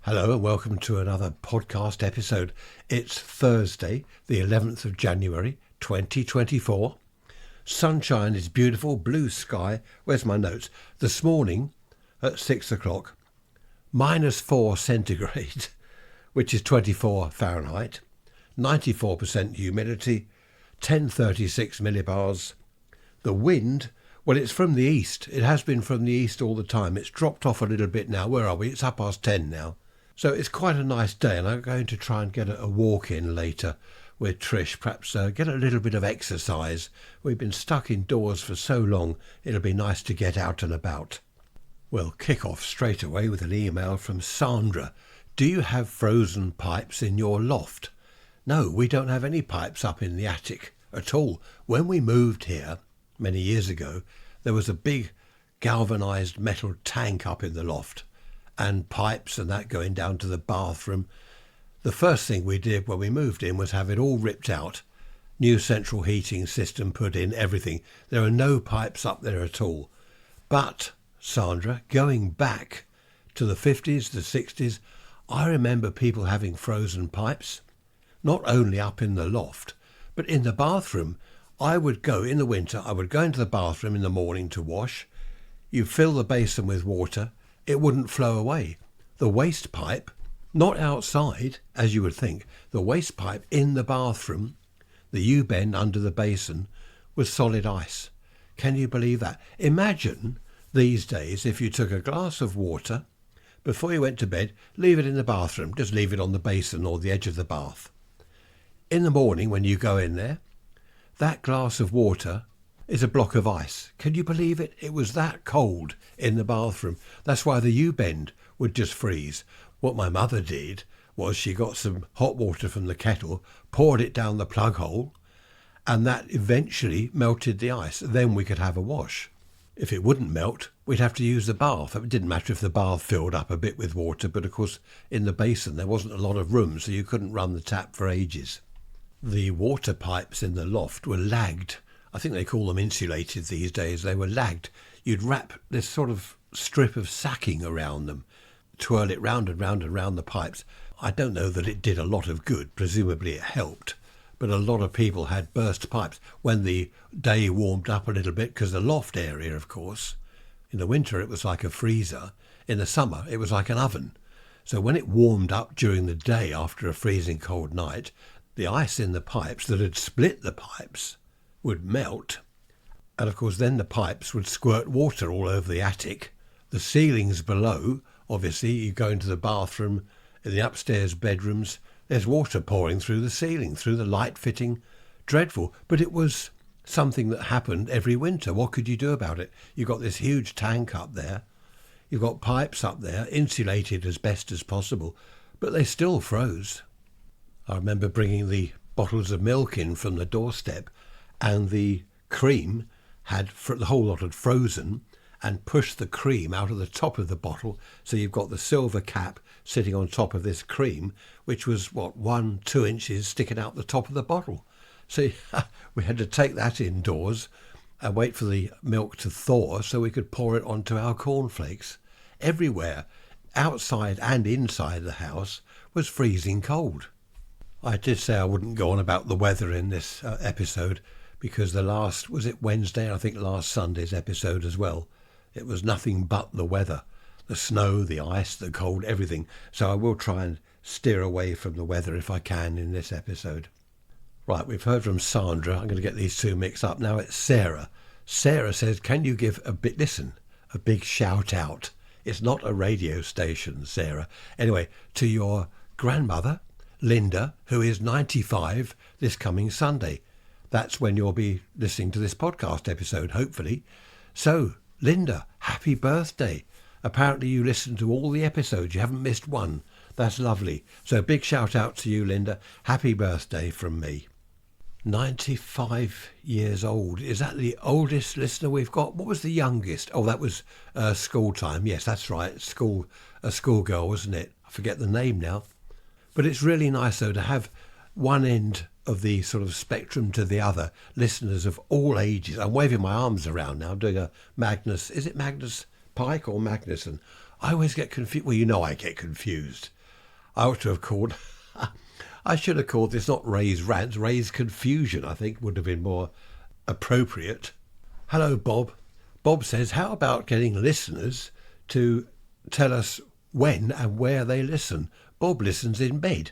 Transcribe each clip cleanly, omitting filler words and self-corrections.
Hello and welcome to another podcast episode. It's Thursday, the 11th of January, 2024. Sunshine is beautiful, blue sky. Where's my notes? This morning at 6 o'clock, -4 centigrade, which is 24 Fahrenheit, 94% humidity, 1036 millibars. The wind, well, it's from the east. It has been from the east all the time. It's dropped off a little bit now. Where are we? It's 10:30 now. So it's quite a nice day, and I'm going to try and get a walk in later with Trish, perhaps get a little bit of exercise. We've been stuck indoors for so long, it'll be nice to get out and about. We'll kick off straight away with an email from Sandra. Do you have frozen pipes in your loft? No, we don't have any pipes up in the attic at all. When we moved here many years ago, there was a big galvanised metal tank up in the loft, and pipes and that going down to the bathroom. The first thing we did when we moved in was have it all ripped out, new central heating system put in, everything. There are no pipes up there at all. But, Sandra, going back to the 50s, the 60s, I remember people having frozen pipes, not only up in the loft, but in the bathroom. I would go in the winter, I would go into the bathroom in the morning to wash. You fill the basin with water, it wouldn't flow away. The waste pipe, not outside, as you would think, the waste pipe in the bathroom, the U-bend under the basin, was solid ice. Can you believe that? Imagine these days if you took a glass of water, before you went to bed, leave it in the bathroom, just leave it on the basin or the edge of the bath. In the morning when you go in there, that glass of water is a block of ice. Can you believe it? It was that cold in the bathroom. That's why the U-bend would just freeze. What my mother did was she got some hot water from the kettle, poured it down the plug hole, and that eventually melted the ice. Then we could have a wash. If it wouldn't melt, we'd have to use the bath. It didn't matter if the bath filled up a bit with water, but of course in the basin there wasn't a lot of room, so you couldn't run the tap for ages. The water pipes in the loft were lagged. I think they call them insulated these days. They were lagged. You'd wrap this sort of strip of sacking around them, twirl it round and round and round the pipes. I don't know that it did a lot of good. Presumably it helped. But a lot of people had burst pipes when the day warmed up a little bit, because the loft area, of course, in the winter it was like a freezer. In the summer it was like an oven. So when it warmed up during the day after a freezing cold night, the ice in the pipes that had split the pipes would melt, and of course then the pipes would squirt water all over the attic. The ceilings below, obviously, you go into the bathroom, in the upstairs bedrooms, there's water pouring through the ceiling, through the light fitting. Dreadful. But it was something that happened every winter. What could you do about it? You've got this huge tank up there, you've got pipes up there, insulated as best as possible, but they still froze. I remember bringing the bottles of milk in from the doorstep, and the cream the whole lot had frozen, and pushed the cream out of the top of the bottle. So you've got the silver cap sitting on top of this cream, which was 1-2 inches sticking out the top of the bottle. So we had to take that indoors and wait for the milk to thaw so we could pour it onto our cornflakes. Everywhere, outside and inside the house, was freezing cold. I did say I wouldn't go on about the weather in this episode, because was it Wednesday? I think last Sunday's episode as well. It was nothing but the weather. The snow, the ice, the cold, everything. So I will try and steer away from the weather if I can in this episode. Right, we've heard from Sandra. I'm going to get these two mixed up. Now it's Sarah. Sarah says, can you give a big shout out? It's not a radio station, Sarah. Anyway, to your grandmother, Linda, who is 95 this coming Sunday. That's when you'll be listening to this podcast episode, hopefully. So, Linda, happy birthday. Apparently you listened to all the episodes. You haven't missed one. That's lovely. So big shout out to you, Linda. Happy birthday from me. 95 years old. Is that the oldest listener we've got? What was the youngest? Oh, that was school time. Yes, that's right. A schoolgirl, wasn't it? I forget the name now. But it's really nice, though, to have one end of the sort of spectrum to the other, listeners of all ages. I'm waving my arms around now. I'm doing a Magnus. Is it Magnus Pike or Magnuson? I always get confused. Well, you know I get confused. I ought to have called... I should have called this not Ray's Rants, Ray's Confusion, I think would have been more appropriate. Hello, Bob. Bob says, how about getting listeners to tell us when and where they listen? Bob listens in bed.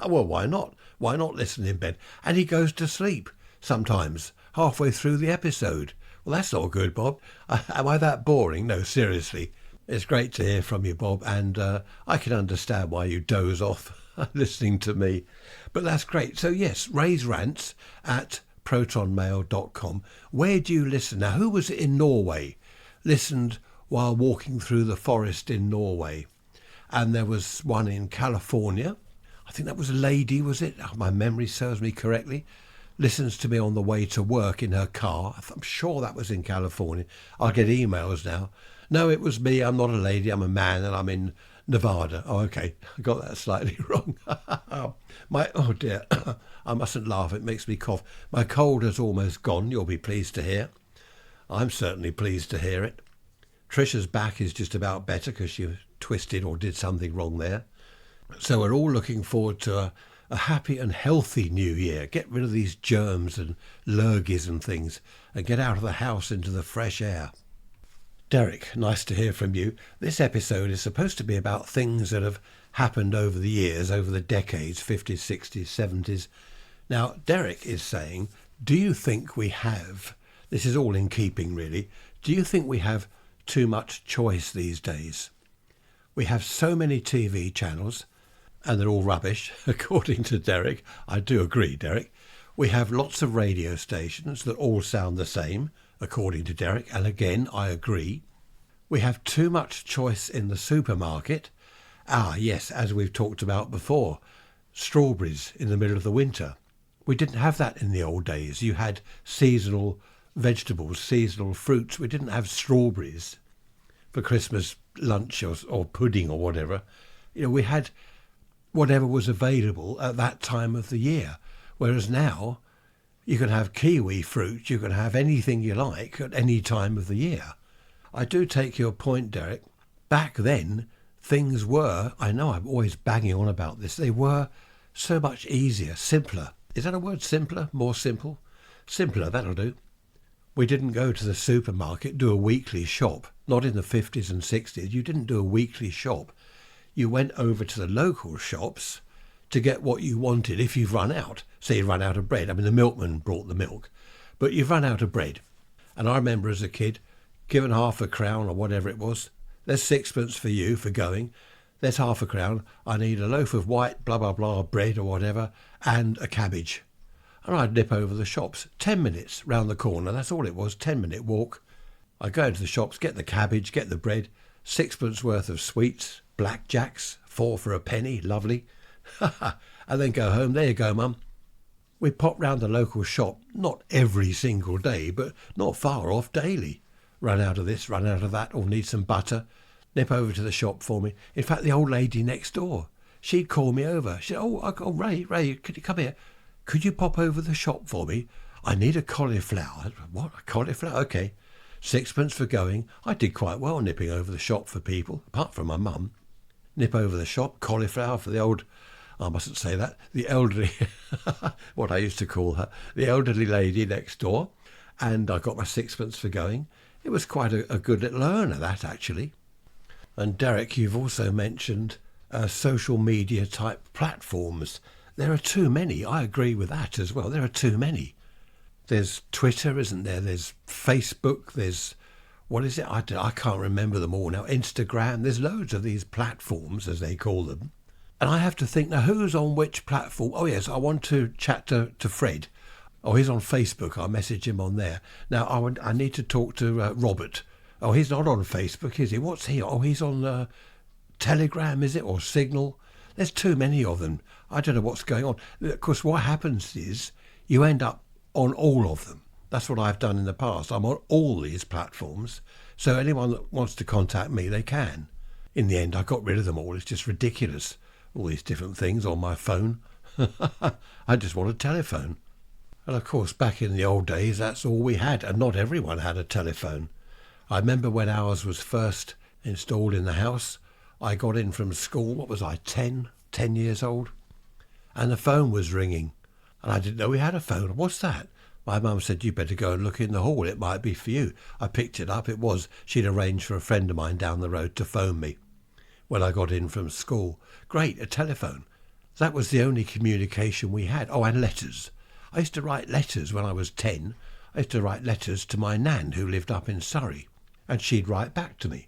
Well, why not? Why not listen in bed? And he goes to sleep sometimes halfway through the episode. Well, that's not good, Bob. Am I that boring? No, seriously. It's great to hear from you, Bob, and I can understand why you doze off listening to me. But that's great. So, yes, Ray's Rants at protonmail.com. Where do you listen? Now, who was it in Norway? Listened while walking through the forest in Norway. And there was one in California. I think that was a lady, was it? Oh, my memory serves me correctly. Listens to me on the way to work in her car. I'm sure that was in California. I'll get emails now. No, it was me. I'm not a lady. I'm a man, and I'm in Nevada. Oh, okay. I got that slightly wrong. Oh dear. I mustn't laugh. It makes me cough. My cold has almost gone. You'll be pleased to hear. I'm certainly pleased to hear it. Trisha's back is just about better because she twisted or did something wrong there. So we're all looking forward to a happy and healthy new year. Get rid of these germs and lurgies and things and get out of the house into the fresh air. Derek, nice to hear from you. This episode is supposed to be about things that have happened over the years, over the decades, 50s, 60s, 70s. Now, Derek is saying, do you think we have, this is all in keeping really, do you think we have too much choice these days? We have so many TV channels, and they're all rubbish, according to Derek. I do agree, Derek. We have lots of radio stations that all sound the same, according to Derek, and again, I agree. We have too much choice in the supermarket. Ah, yes, as we've talked about before, strawberries in the middle of the winter. We didn't have that in the old days. You had seasonal vegetables, seasonal fruits. We didn't have strawberries for Christmas lunch or pudding or whatever. You know, we had whatever was available at that time of the year. Whereas now, you can have kiwi fruit, you can have anything you like at any time of the year. I do take your point, Derek. Back then, things were, I know I'm always banging on about this, they were so much easier, simpler. Is that a word, simpler? More simple? Simpler, that'll do. We didn't go to the supermarket, do a weekly shop. Not in the 50s and 60s. You didn't do a weekly shop. You went over to the local shops to get what you wanted if you've run out. Say you run out of bread. I mean, the milkman brought the milk, but you've run out of bread. And I remember as a kid, given £0.50 or whatever it was, there's sixpence for you for going. There's £0.50. I need a loaf of white blah, blah, blah bread or whatever and a cabbage. And I'd nip over the shops. 10 minutes round the corner. That's all it was, 10-minute walk. I'd go into the shops, get the cabbage, get the bread, sixpence worth of sweets, blackjacks, 4 for a penny, lovely. And then go home. There you go, Mum. We pop round the local shop, not every single day, but not far off daily. Run out of this, run out of that, or need some butter. Nip over to the shop for me. In fact, the old lady next door, she'd call me over. She'd, Ray, could you come here? Could you pop over the shop for me? I need a cauliflower. What, a cauliflower? Okay. Sixpence for going. I did quite well nipping over the shop for people, apart from my mum. Nip over the shop, cauliflower for the old, I mustn't say that, the elderly, what I used to call her, the elderly lady next door. And I got my sixpence for going. It was quite a good little earner, that, actually. And Derek, you've also mentioned social media type platforms. There are too many. I agree with that as well. There are too many. There's Twitter, isn't there? There's Facebook. There's, what is it? I can't remember them all now. Instagram. There's loads of these platforms, as they call them. And I have to think, now, who's on which platform? Oh, yes, I want to chat to Fred. Oh, he's on Facebook. I'll message him on there. Now, I need to talk to Robert. Oh, he's not on Facebook, is he? What's he? Oh, he's on Telegram, is it? Or Signal? There's too many of them. I don't know what's going on. Of course, what happens is you end up on all of them. That's what I've done in the past. I'm on all these platforms. So anyone that wants to contact me, they can. In the end, I got rid of them all. It's just ridiculous. All these different things on my phone. I just want a telephone. And of course, back in the old days, that's all we had. And not everyone had a telephone. I remember when ours was first installed in the house. I got in from school, what was I, 10 years old? And the phone was ringing. And I didn't know we had a phone. What's that? My mum said, you better go and look in the hall. It might be for you. I picked it up. It was. She'd arranged for a friend of mine down the road to phone me when I got in from school. Great, a telephone. That was the only communication we had. Oh, and letters. I used to write letters when I was 10. I used to write letters to my nan who lived up in Surrey. And she'd write back to me.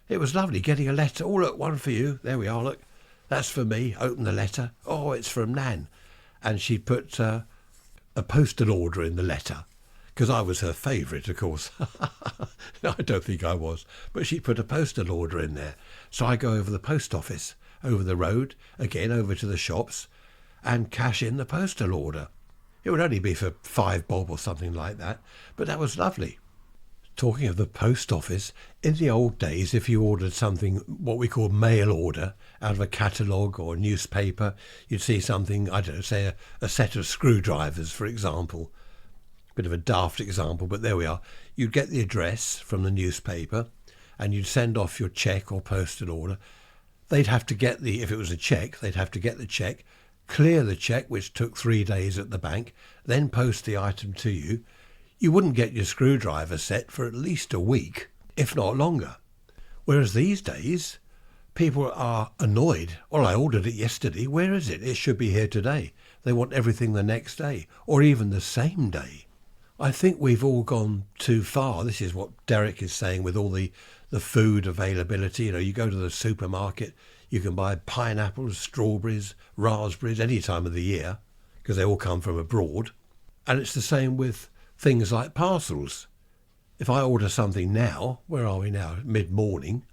It was lovely getting a letter. Oh, look, one for you. There we are, look. That's for me. Open the letter. Oh, it's from Nan. And she'd put a postal order in the letter, because I was her favourite, of course. I don't think I was. But she put a postal order in there. So I go over the post office, over the road, again over to the shops, and cash in the postal order. It would only be for 5 bob or something like that. But that was lovely. Talking of the post office, in the old days, if you ordered something, what we call mail order, out of a catalogue or a newspaper, you'd see something, I don't know, say a set of screwdrivers, for example. Bit of a daft example, but there we are. You'd get the address from the newspaper and you'd send off your cheque or postal order. They'd have to get if it was a cheque, they'd have to get the cheque, clear the cheque, which took 3 days at the bank, then post the item to you. You wouldn't get your screwdriver set for at least a week, if not longer. Whereas these days, people are annoyed. Well, I ordered it yesterday. Where is it? It should be here today. They want everything the next day, or even the same day. I think we've all gone too far. This is what Derek is saying with all the food availability. You know, you go to the supermarket, you can buy pineapples, strawberries, raspberries any time of the year, because they all come from abroad. And it's the same with things like parcels. If I order something now, where are we now? Mid-morning.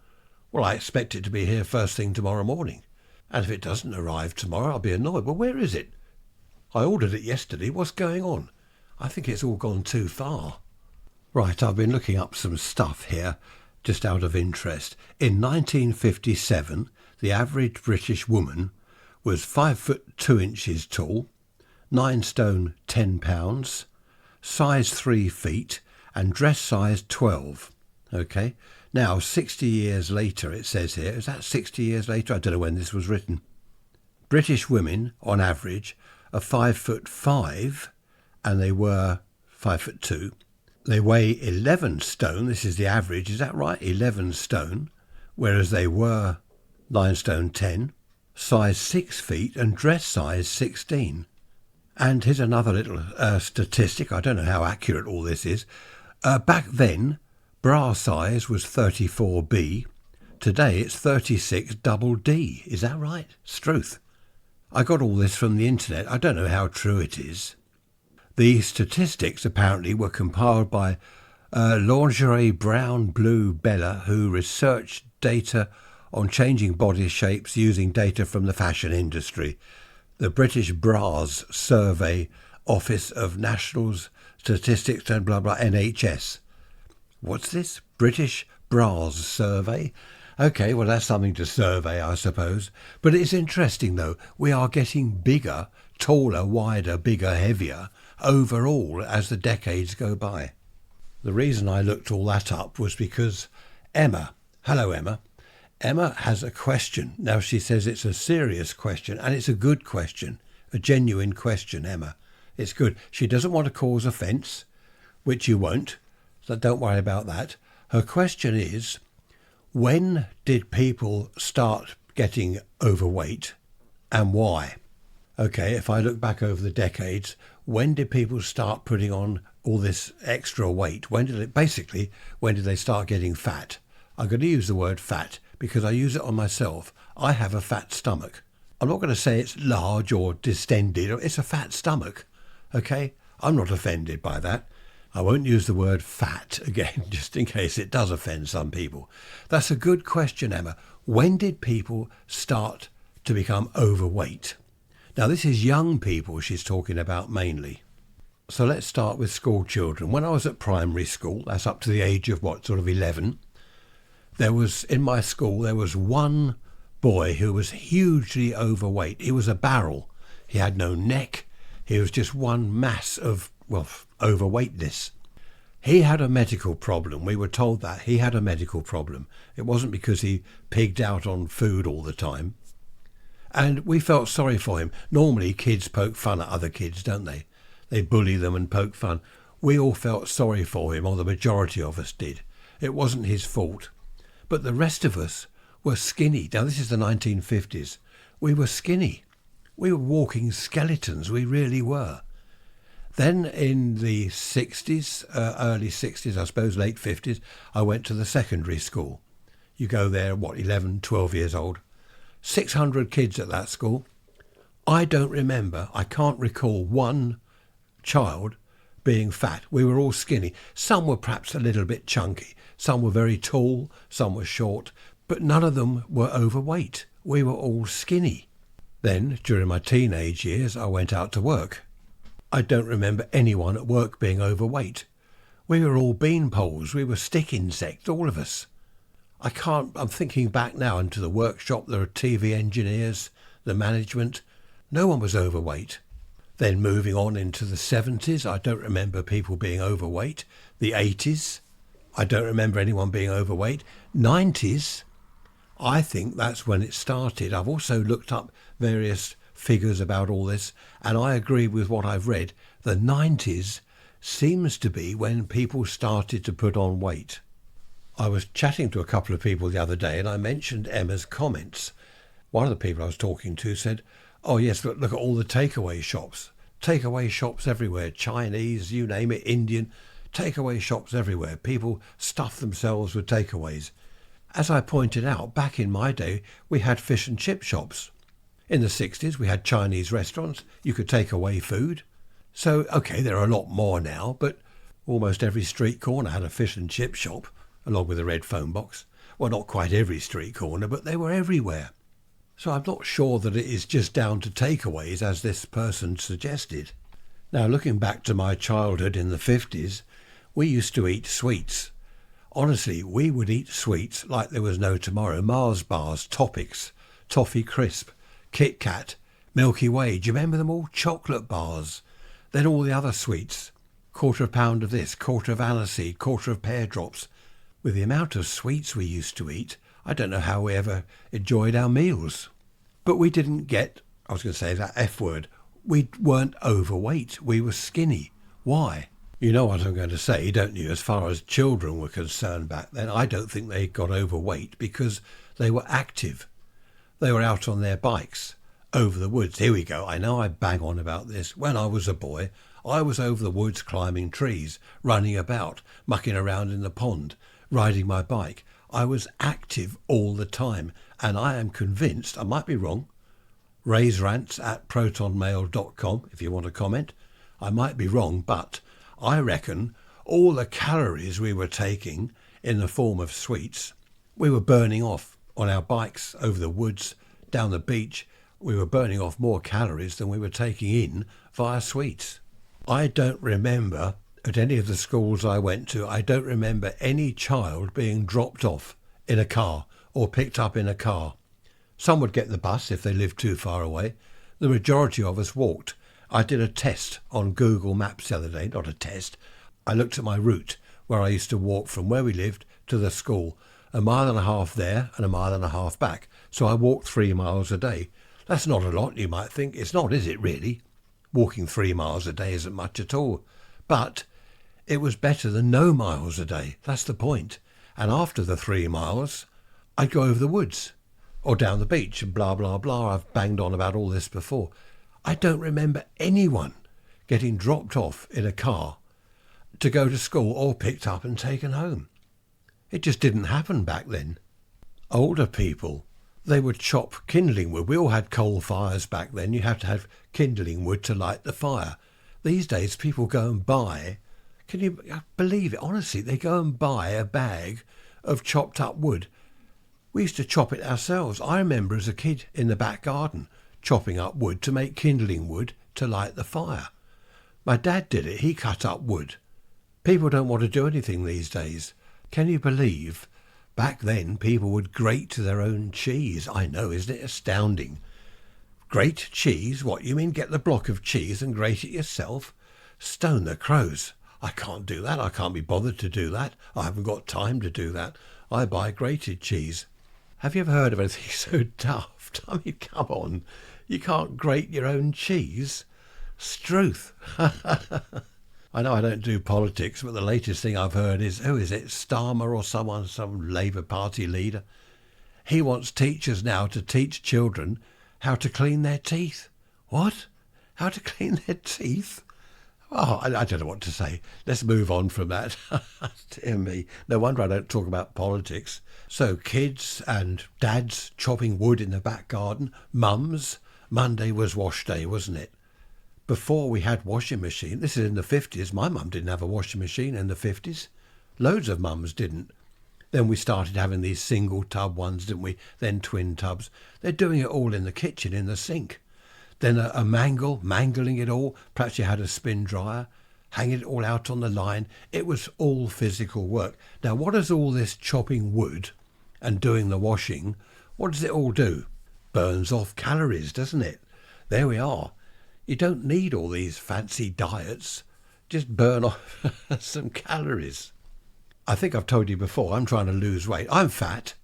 Well, I expect it to be here first thing tomorrow morning. And if it doesn't arrive tomorrow, I'll be annoyed. Well, where is it? I ordered it yesterday. What's going on? I think it's all gone too far. Right, I've been looking up some stuff here, just out of interest. In 1957, the average British woman was 5 foot 2 inches tall, 9 stone 10 pounds, size 3 feet, and dress size 12. Okay, now 60 years later, it says here, is that 60 years later? I don't know when this was written. British women, on average, are 5 foot 5, and they were 5 foot 2. They weigh 11 stone, this is the average, is that right? 11 stone, whereas they were 9 stone 10, size 6 feet, and dress size 16. And here's another little statistic. I don't know how accurate all this is. Back then, bra size was 34B. Today, it's 36 double D. Is that right? It's truth. I got all this from the internet. I don't know how true it is. The statistics apparently were compiled by Lingerie Brown Blue Bella, who researched data on changing body shapes using data from the fashion industry. The British Bras Survey, Office of National Statistics and blah blah NHS. What's this? British Bras Survey? Okay, well that's something to survey, I suppose. But it's interesting though, we are getting bigger, taller, wider, bigger, heavier overall as the decades go by. The reason I looked all that up was because Emma, hello Emma, Emma has a question. Now she says it's a serious question and it's a good question, a genuine question, Emma. It's good. She doesn't want to cause offence, which you won't, so don't worry about that. Her question is, when did people start getting overweight and why? Okay, if I look back over the decades, when did people start putting on all this extra weight? When did they start getting fat? I'm going to use the word fat because I use it on myself. I have a fat stomach. I'm not going to say it's large or distended. It's a fat stomach, okay? I'm not offended by that. I won't use the word fat again, just in case it does offend some people. That's a good question, Emma. When did people start to become overweight? Now, this is young people she's talking about mainly. So let's start with school children. When I was at primary school, that's up to the age of sort of 11, in my school, there was one boy who was hugely overweight. He was a barrel. He had no neck. He was just one mass of, overweightness. He had a medical problem. We were told that he had a medical problem. It wasn't because he pigged out on food all the time. And we felt sorry for him. Normally kids poke fun at other kids, don't they? They bully them and poke fun. We all felt sorry for him, or the majority of us did. It wasn't his fault. But the rest of us were skinny. Now, this is the 1950s. We were skinny. We were walking skeletons. We really were. Then in the 60s, early 60s, I suppose, late 50s, I went to the secondary school. You go there, 11, 12 years old. 600 kids at that school. I can't recall one child being fat. We were all skinny. Some were perhaps a little bit chunky. Some were very tall. Some were short. But none of them were overweight. We were all skinny. Then, during my teenage years, I went out to work. I don't remember anyone at work being overweight. We were all beanpoles. We were stick insects, all of us. I'm thinking back now into the workshop. There are TV engineers, the management. No one was overweight. Then moving on into the 70s, I don't remember people being overweight. The 80s, I don't remember anyone being overweight. 90s, I think that's when it started. I've also looked up various figures about all this, and I agree with what I've read. The 90s seems to be when people started to put on weight. I was chatting to a couple of people the other day and I mentioned Emma's comments. One of the people I was talking to said, "Oh yes, but look at all the takeaway shops. Takeaway shops everywhere, Chinese, you name it, Indian, takeaway shops everywhere. People stuff themselves with takeaways." As I pointed out, back in my day, we had fish and chip shops. In the 60s, we had Chinese restaurants. You could take away food. So, okay, there are a lot more now, but almost every street corner had a fish and chip shop, along with a red phone box. Well, not quite every street corner, but they were everywhere. So I'm not sure that it is just down to takeaways, as this person suggested. Now, looking back to my childhood in the 50s, we used to eat sweets. Honestly, we would eat sweets like there was no tomorrow. Mars bars, Toppix, Toffee Crisp, Kit Kat, Milky Way. Do you remember them all? Chocolate bars. Then all the other sweets. Quarter of a pound of this, quarter of aniseed, quarter of pear drops. With the amount of sweets we used to eat, I don't know how we ever enjoyed our meals. But we didn't get, I was going to say that F word, we weren't overweight. We were skinny. Why? You know what I'm going to say, don't you? As far as children were concerned back then, I don't think they got overweight because they were active. They were out on their bikes, over the woods. Here we go. I know I bang on about this. When I was a boy, I was over the woods climbing trees, running about, mucking around in the pond, riding my bike. I was active all the time, and I am convinced, I might be wrong, raise rants at protonmail.com if you want to comment. I might be wrong, but I reckon all the calories we were taking in the form of sweets, we were burning off on our bikes over the woods, down the beach. We were burning off more calories than we were taking in via sweets. I don't remember, at any of the schools I went to, I don't remember any child being dropped off in a car or picked up in a car. Some would get the bus if they lived too far away. The majority of us walked. I did a test on Google Maps the other day, not a test. I looked at my route where I used to walk from where we lived to the school, 1.5 miles there and 1.5 miles back. So I walked 3 miles a day. That's not a lot, you might think. It's not, is it really? Walking 3 miles a day isn't much at all. But it was better than no miles a day. That's the point. And after the 3 miles, I'd go over the woods or down the beach and blah, blah, blah. I've banged on about all this before. I don't remember anyone getting dropped off in a car to go to school or picked up and taken home. It just didn't happen back then. Older people, they would chop kindling wood. We all had coal fires back then. You had to have kindling wood to light the fire. These days people go and buy, can you believe it? Honestly, they go and buy a bag of chopped up wood. We used to chop it ourselves. I remember as a kid in the back garden chopping up wood to make kindling wood to light the fire. My dad did it. He cut up wood. People don't want to do anything these days. Can you believe back then people would grate their own cheese? I know, isn't it astounding? Grate cheese? What, you mean get the block of cheese and grate it yourself? Stone the crows. I can't do that. I can't be bothered to do that. I haven't got time to do that. I buy grated cheese. Have you ever heard of anything so daft? I mean, come on. You can't grate your own cheese? Struth. I know I don't do politics, but the latest thing I've heard is, who is it, Starmer or someone, some Labour Party leader? He wants teachers now to teach children how to clean their teeth. What? How to clean their teeth? Oh, I don't know what to say. Let's move on from that. Dear me. No wonder I don't talk about politics. So kids and dads chopping wood in the back garden. Mums. Monday was wash day, wasn't it? Before we had washing machine, this is in the 50s. My mum didn't have a washing machine in the 50s. Loads of mums didn't. Then we started having these single tub ones, didn't we? Then twin tubs. They're doing it all in the kitchen, in the sink. Then a mangling it all. Perhaps you had a spin dryer, hanging it all out on the line. It was all physical work. Now, what does all this chopping wood and doing the washing, what does it all do? Burns off calories, doesn't it? There we are. You don't need all these fancy diets. Just burn off some calories. I think I've told you before, I'm trying to lose weight. I'm fat.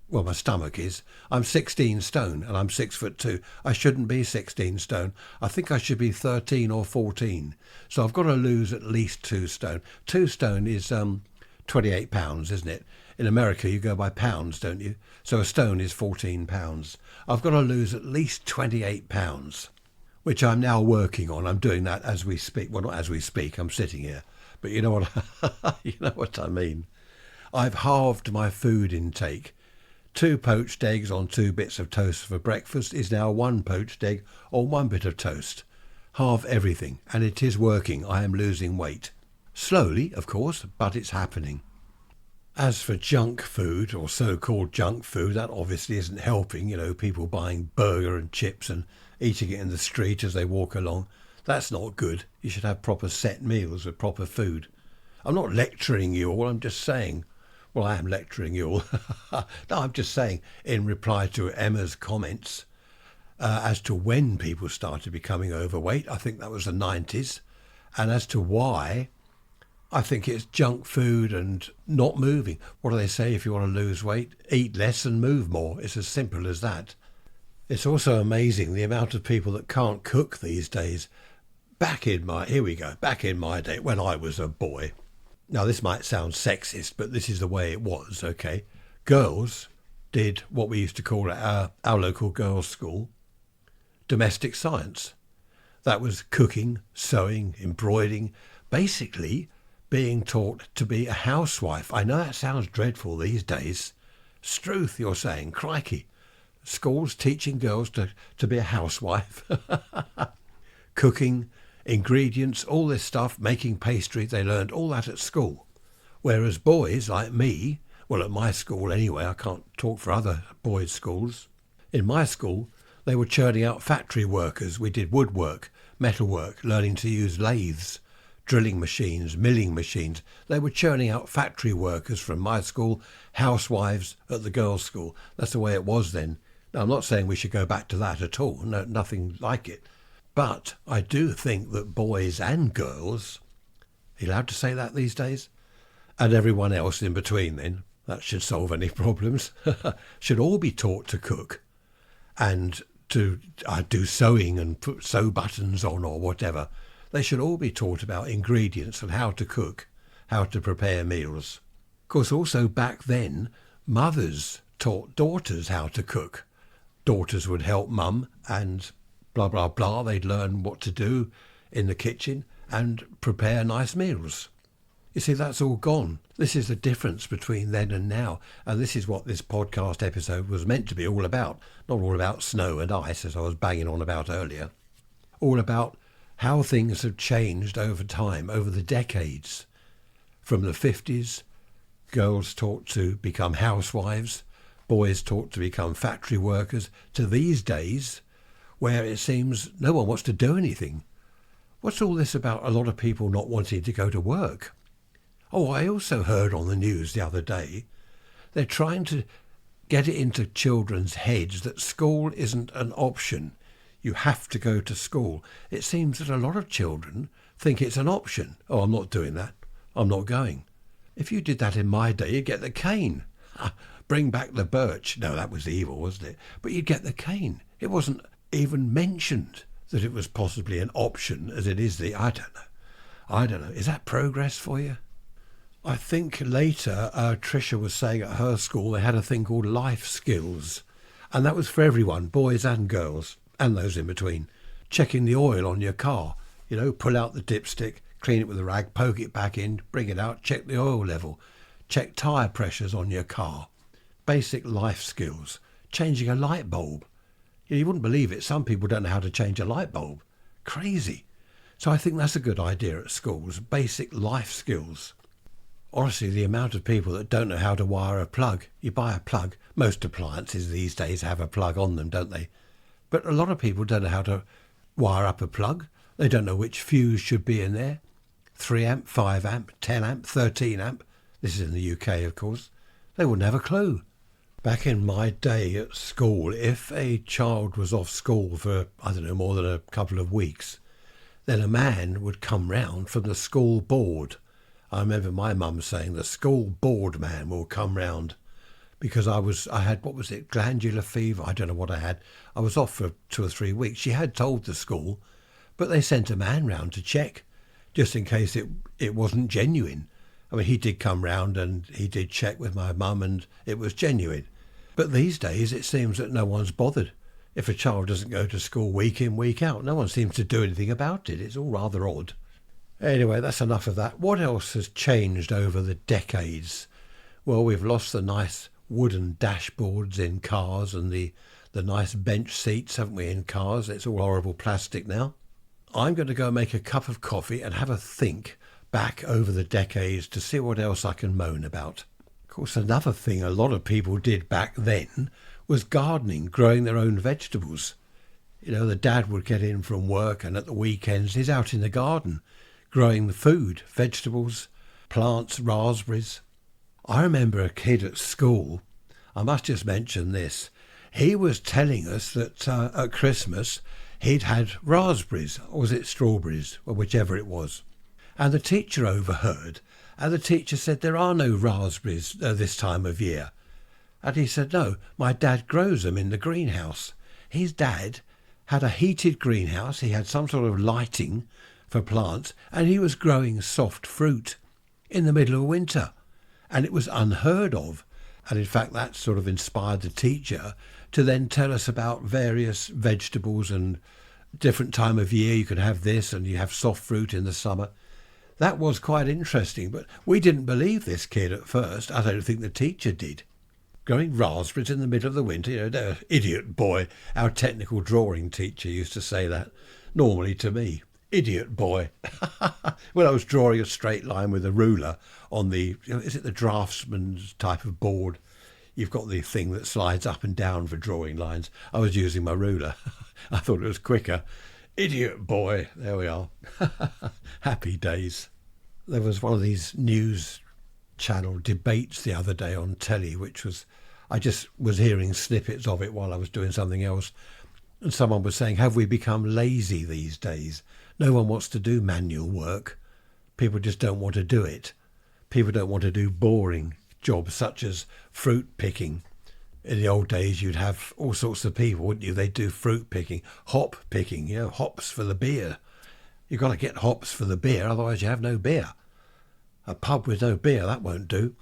Well, my stomach is. I'm 16 stone and I'm 6'2". I shouldn't be 16 stone. I think I should be 13 or 14. So I've got to lose at least 2 stone. 2 stone is 28 pounds, isn't it? In America, you go by pounds, don't you? So a stone is 14 pounds. I've got to lose at least 28 pounds, which I'm now working on. I'm doing that as we speak. Well, not as we speak. I'm sitting here. But you know what, you know what I mean. I've halved my food intake. 2 poached eggs on 2 bits of toast for breakfast is now 1 poached egg on 1 bit of toast. Halve everything, and it is working. I am losing weight. Slowly, of course, but it's happening. As for junk food, or so-called junk food, that obviously isn't helping. You know, people buying burger and chips and eating it in the street as they walk along. That's not good. You should have proper set meals with proper food. I'm not lecturing you all, I'm just saying. Well, I am lecturing you all. No, I'm just saying, in reply to Emma's comments, as to when people started becoming overweight, I think that was the 90s. And as to why, I think it's junk food and not moving. What do they say if you want to lose weight? Eat less and move more. It's as simple as that. It's also amazing the amount of people that can't cook these days. Back in my day, when I was a boy. Now, this might sound sexist, but this is the way it was, okay? Girls did what we used to call at our local girls' school, domestic science. That was cooking, sewing, embroidering, basically being taught to be a housewife. I know that sounds dreadful these days. Struth, you're saying, crikey. Schools teaching girls to be a housewife. Cooking, ingredients, all this stuff, making pastry, they learned all that at school. Whereas boys like me, well, at my school anyway, I can't talk for other boys' schools. In my school, they were churning out factory workers. We did woodwork, metalwork, learning to use lathes, drilling machines, milling machines. They were churning out factory workers from my school, housewives at the girls' school. That's the way it was then. Now, I'm not saying we should go back to that at all. No, nothing like it. But I do think that boys and girls, are you allowed to say that these days? And everyone else in between then, that should solve any problems, should all be taught to cook and to do sewing and sew buttons on or whatever. They should all be taught about ingredients and how to cook, how to prepare meals. Of course, also back then, mothers taught daughters how to cook. Daughters would help mum and blah, blah, blah. They'd learn what to do in the kitchen and prepare nice meals. You see, that's all gone. This is the difference between then and now. And this is what this podcast episode was meant to be all about. Not all about snow and ice, as I was banging on about earlier. All about how things have changed over time, over the decades. From the 50s, girls taught to become housewives, boys taught to become factory workers, to these days, where it seems no one wants to do anything. What's all this about a lot of people not wanting to go to work? Oh, I also heard on the news the other day, they're trying to get it into children's heads that school isn't an option. You have to go to school. It seems that a lot of children think it's an option. Oh, I'm not doing that. I'm not going. If you did that in my day, you'd get the cane. Bring back the birch. No, that was evil, wasn't it? But you'd get the cane. It wasn't even mentioned that it was possibly an option as it is I don't know. Is that progress for you? I think later Tricia was saying at her school they had a thing called life skills. And that was for everyone, boys and girls, and those in between. Checking the oil on your car. Pull out the dipstick, clean it with a rag, poke it back in, bring it out, check the oil level. Check tyre pressures on your car. Basic life skills. Changing a light bulb. You wouldn't believe it. Some people don't know how to change a light bulb. Crazy. So I think that's a good idea at schools. Basic life skills. Honestly, the amount of people that don't know how to wire a plug. You buy a plug. Most appliances these days have a plug on them, don't they? But a lot of people don't know how to wire up a plug. They don't know which fuse should be in there. 3 amp, 5 amp, 10 amp, 13 amp. This is in the UK, of course. They wouldn't have a clue. Back in my day at school, if a child was off school for, more than a couple of weeks, then a man would come round from the school board. I remember my mum saying the school board man will come round because I had, glandular fever? I don't know what I had. I was off for 2 or 3 weeks. She had told the school, but they sent a man round to check just in case it wasn't genuine. He did come round and he did check with my mum and it was genuine. But these days it seems that no one's bothered. If a child doesn't go to school week in, week out, no one seems to do anything about it. It's all rather odd. Anyway, that's enough of that. What else has changed over the decades? Well, we've lost the nice wooden dashboards in cars and the nice bench seats, haven't we, in cars? It's all horrible plastic now. I'm going to go make a cup of coffee and have a think back over the decades to see what else I can moan about. Of course, another thing a lot of people did back then was gardening, growing their own vegetables. The dad would get in from work and at the weekends he's out in the garden, growing the food, vegetables, plants, raspberries. I remember a kid at school, I must just mention this, he was telling us that at Christmas he'd had raspberries, or was it strawberries, or whichever it was. And the teacher overheard, and the teacher said, there are no raspberries this time of year. And he said, no, my dad grows them in the greenhouse. His dad had a heated greenhouse, he had some sort of lighting for plants, and he was growing soft fruit in the middle of winter. And it was unheard of. And in fact, that sort of inspired the teacher to then tell us about various vegetables and different time of year. You can have this and you have soft fruit in the summer. That was quite interesting, but we didn't believe this kid at first. I don't think the teacher did. Growing raspberries in the middle of the winter, idiot boy. Our technical drawing teacher used to say that normally to me. Idiot boy. Well, I was drawing a straight line with a ruler on is it the draftsman's type of board? You've got the thing that slides up and down for drawing lines. I was using my ruler. I thought it was quicker. Idiot boy. There we are. Happy days. There was one of these news channel debates the other day on telly, I just was hearing snippets of it while I was doing something else. And someone was saying, have we become lazy these days? No one wants to do manual work. People just don't want to do it. People don't want to do boring jobs such as fruit picking. In the old days, you'd have all sorts of people, wouldn't you? They'd do fruit picking, hop picking, hops for the beer. You've got to get hops for the beer, otherwise you have no beer. A pub with no beer, that won't do.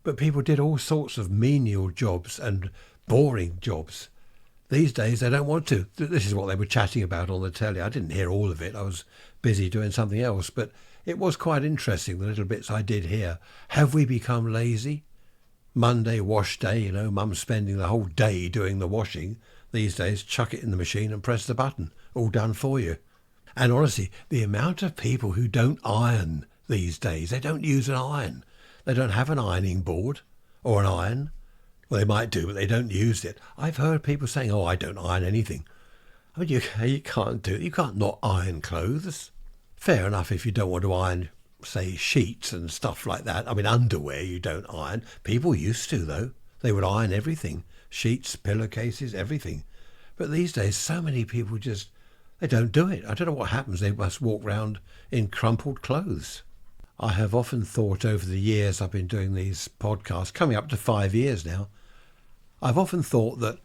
But people did all sorts of menial jobs and boring jobs. These days they don't want to. This is what they were chatting about on the telly. I didn't hear all of it. I was busy doing something else. But it was quite interesting, the little bits I did hear. Have we become lazy? Monday wash day, mum's spending the whole day doing the washing. These days, chuck it in the machine and press the button. All done for you. And honestly, the amount of people who don't iron these days, they don't use an iron. They don't have an ironing board or an iron. Well, they might do, but they don't use it. I've heard people saying, I don't iron anything. You can't do it. You can't not iron clothes. Fair enough if you don't want to iron, say, sheets and stuff like that. Underwear you don't iron. People used to, though. They would iron everything. Sheets, pillowcases, everything. But these days, so many people just, they don't do it. I don't know what happens. They must walk round in crumpled clothes. I have often thought over the years I've been doing these podcasts, coming up to 5 years now, I've often thought that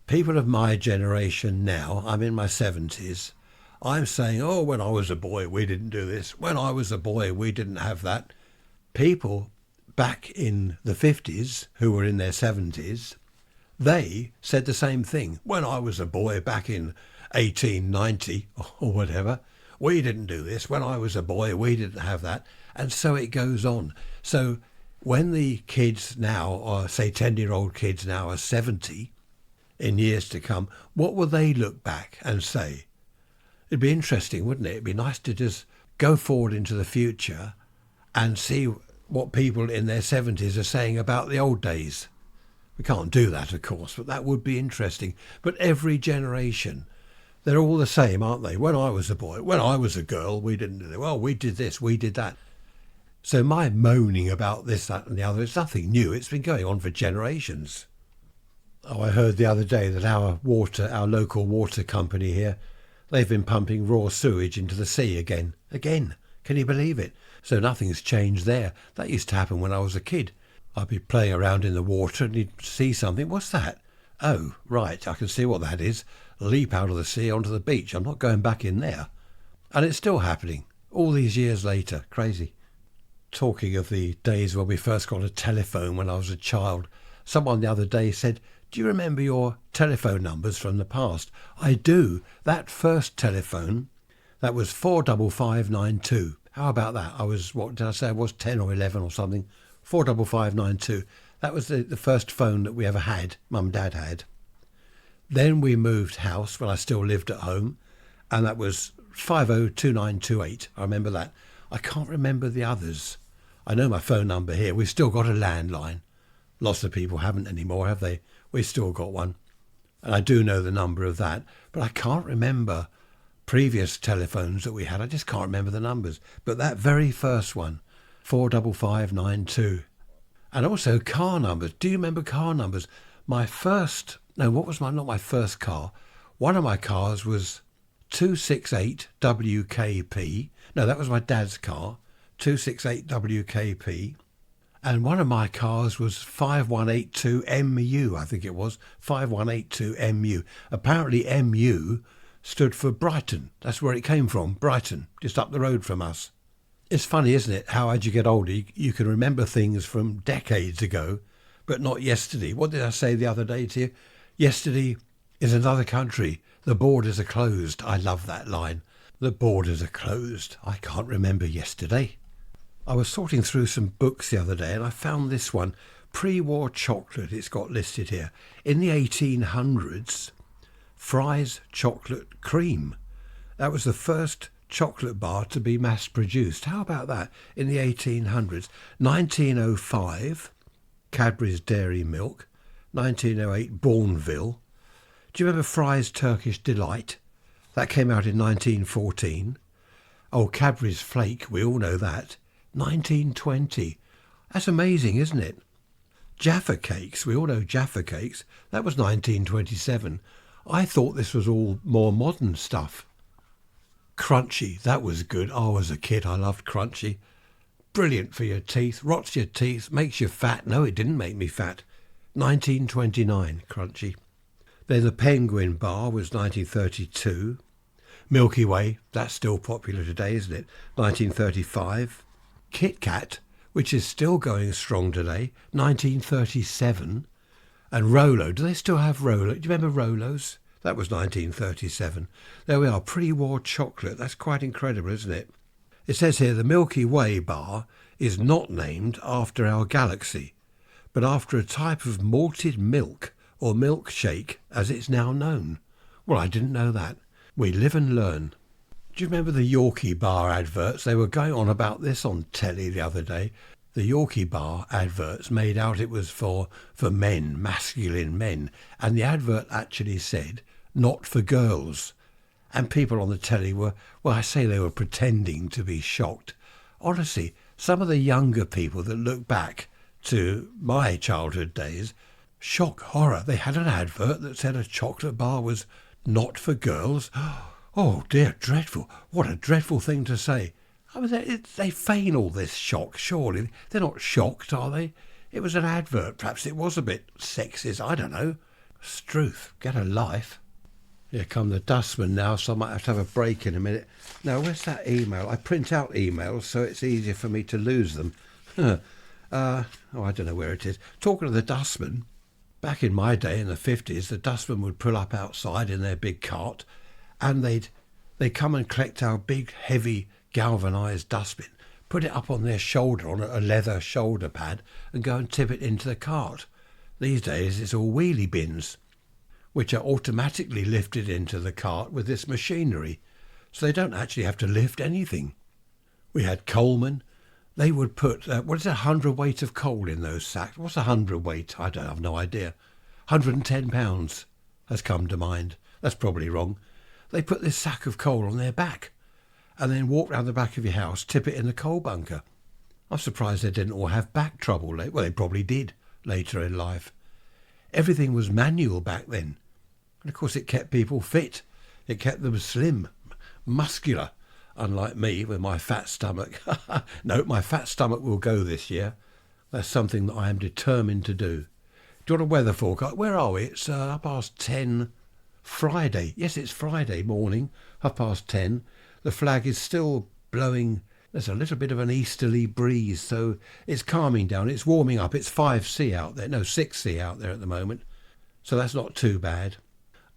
people of my generation now, I'm in my 70s, I'm saying, oh, when I was a boy, we didn't do this. When I was a boy, we didn't have that. People back in the 50s who were in their 70s, they said the same thing. When I was a boy back in 1890 or whatever, we didn't do this. When I was a boy, we didn't have that. And so it goes on. So when the kids now, or say 10-year-old kids now are 70 in years to come, what will they look back and say? It'd be interesting, wouldn't it? It'd be nice to just go forward into the future and see what people in their 70s are saying about the old days. We can't do that, of course, but that would be interesting. But every generation, they're all the same, aren't they? When I was a boy, when I was a girl, we didn't do it. Well, we did this, we did that. So my moaning about this, that and the other, it's nothing new. It's been going on for generations. Oh, I heard the other day that our local water company here, they've been pumping raw sewage into the sea again. Again. Can you believe it? So nothing's changed there. That used to happen when I was a kid. I'd be playing around in the water and you'd see something. What's that? Oh, right, I can see what that is. Leap out of the sea onto the beach. I'm not going back in there. And it's still happening, all these years later. Crazy. Talking of the days when we first got a telephone when I was a child, someone the other day said, do you remember your telephone numbers from the past? I do. That first telephone, that was 45592. How about that? I was, what did I say? I was 10 or 11 or something. 45592. That was the first phone that we ever had, Mum and Dad had. Then we moved house when I still lived at home, and that was 502928. I remember that. I can't remember the others. I know my phone number here. We've still got a landline. Lots of people haven't anymore, have they? We've still got one. And I do know the number of that, but I can't remember previous telephones that we had. I just can't remember the numbers. But that very first one, 45592. And also car numbers. Do you remember car numbers? Not my first car. One of my cars was 268 WKP. No, that was my dad's car, 268 WKP. And one of my cars was 5182 MU, I think it was, 5182 MU. Apparently MU stood for Brighton. That's where it came from, Brighton, just up the road from us. It's funny, isn't it, how as you get older, you can remember things from decades ago, but not yesterday. What did I say the other day to you? Yesterday is another country. The borders are closed. I love that line. The borders are closed. I can't remember yesterday. I was sorting through some books the other day and I found this one, Pre-War Chocolate. It's got listed here. In the 1800s, Fry's Chocolate Cream. That was the first chocolate bar to be mass produced. How about that? In the 1800s. 1905, Cadbury's Dairy Milk. 1908, Bourneville. Do you remember Fry's Turkish Delight? That came out in 1914. Oh, Cadbury's Flake, we all know that. 1920. That's amazing, isn't it? Jaffa Cakes, we all know Jaffa Cakes. That was 1927. I thought this was all more modern stuff. Crunchy, that was good. Oh, as a kid, I loved Crunchy. Brilliant for your teeth, rots your teeth, makes you fat. No, it didn't make me fat. 1929, Crunchy. Then the Penguin Bar was 1932. Milky Way, that's still popular today, isn't it? 1935. Kit Kat, which is still going strong today, 1937. And Rolo, do they still have Rolo? Do you remember Rolos? That was 1937. There we are, pre-war chocolate. That's quite incredible, isn't it? It says here the Milky Way bar is not named after our galaxy, but after a type of malted milk or milkshake as it's now known. Well, I didn't know that. We live and learn. Do you remember the Yorkie bar adverts? They were going on about this on telly the other day. The Yorkie bar adverts made out it was for men, masculine men, and the advert actually said, not for girls. And people on the telly were, well, I say they were pretending to be shocked. Honestly, some of the younger people that look back to my childhood days Shock horror. They had an advert that said a chocolate bar was not for girls. Oh dear, dreadful. What a dreadful thing to say. I mean, they feign all this shock, surely. They're not shocked, are they? It was an advert. Perhaps it was a bit sexist. I don't know. Struth, get a life. Here come the dustmen now, so I might have to have a break in a minute. Now, where's that email? I print out emails, so it's easier for me to lose them. I don't know where it is. Talking of the dustmen, back in my day, in the 50s, the dustmen would pull up outside in their big cart, and they'd come and collect our big, heavy, galvanised dustbin, put it up on their shoulder, on a leather shoulder pad, and go and tip it into the cart. These days, it's all wheelie bins, which are automatically lifted into the cart with this machinery, so they don't actually have to lift anything. We had coalmen. They would put, 100 weight of coal in those sacks? What's 100 weight? I don't have no idea. 110 pounds has come to mind. That's probably wrong. They put this sack of coal on their back and then walk round the back of your house, tip it in the coal bunker. I'm surprised they didn't all have back trouble. Well, they probably did later in life. Everything was manual back then. And of course it kept people fit. It kept them slim, muscular, unlike me with my fat stomach. No, my fat stomach will go this year. That's something that I am determined to do. Do you want a weather forecast? Where are we? It's 10:30 Friday. Yes, it's Friday morning, 10:30. The flag is still blowing. There's a little bit of an easterly breeze, so it's calming down. It's warming up. It's 5C out there. No, 6C out there at the moment. So that's not too bad.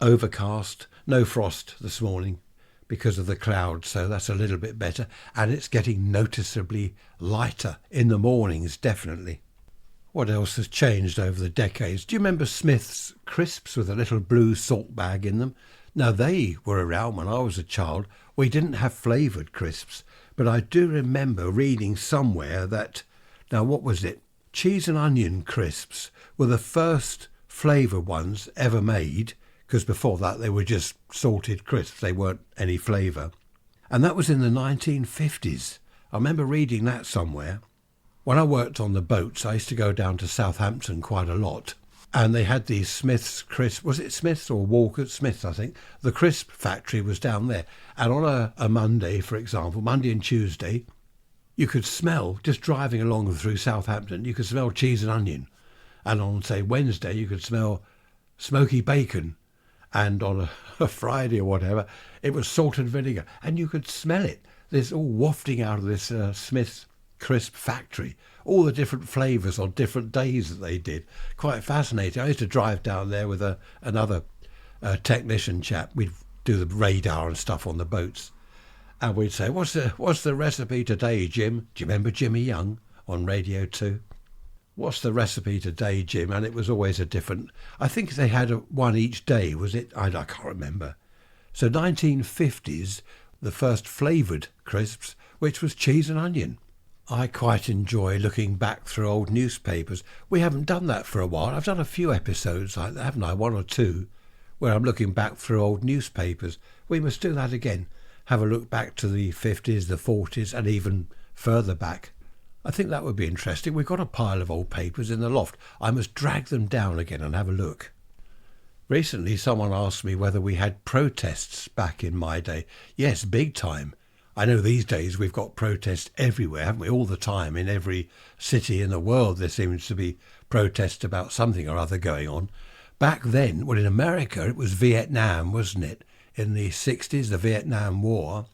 Overcast, no frost this morning because of the clouds, so that's a little bit better. And it's getting noticeably lighter in the mornings, definitely. What else has changed over the decades? Do you remember Smith's crisps with a little blue salt bag in them? Now, they were around when I was a child. We didn't have flavoured crisps, but I do remember reading somewhere that, now what was it? Cheese and onion crisps were the first flavoured ones ever made, because before that they were just salted crisps. They weren't any flavour. And that was in the 1950s. I remember reading that somewhere. When I worked on the boats, I used to go down to Southampton quite a lot. And they had these Smith's crisp. Was it Smith's or Walker's? Smith's, I think. The crisp factory was down there. And on a Monday, for example, Monday and Tuesday, you could smell, just driving along through Southampton, you could smell cheese and onion. And on, say, Wednesday, you could smell smoky bacon. And on a Friday or whatever, it was salt and vinegar. And you could smell it. There's all wafting out of this Smith's crisp factory. All the different flavours on different days that they did. Quite fascinating. I used to drive down there with another technician chap. We'd do the radar and stuff on the boats. And we'd say, what's the recipe today, Jim? Do you remember Jimmy Young on Radio 2? What's the recipe today, Jim? And it was always a different... I think they had one each day, was it? I can't remember. So 1950s, the first flavoured crisps, which was cheese and onion. I quite enjoy looking back through old newspapers. We haven't done that for a while. I've done a few episodes like that, haven't I? One or two, where I'm looking back through old newspapers. We must do that again. Have a look back to the 50s, the 40s, and even further back. I think that would be interesting. We've got a pile of old papers in the loft. I must drag them down again and have a look. Recently, someone asked me whether we had protests back in my day. Yes, big time. I know these days we've got protests everywhere, haven't we? All the time. In every city in the world there seems to be protests about something or other going on. Back then, well, in America, it was Vietnam, wasn't it? In the 60s, the Vietnam War.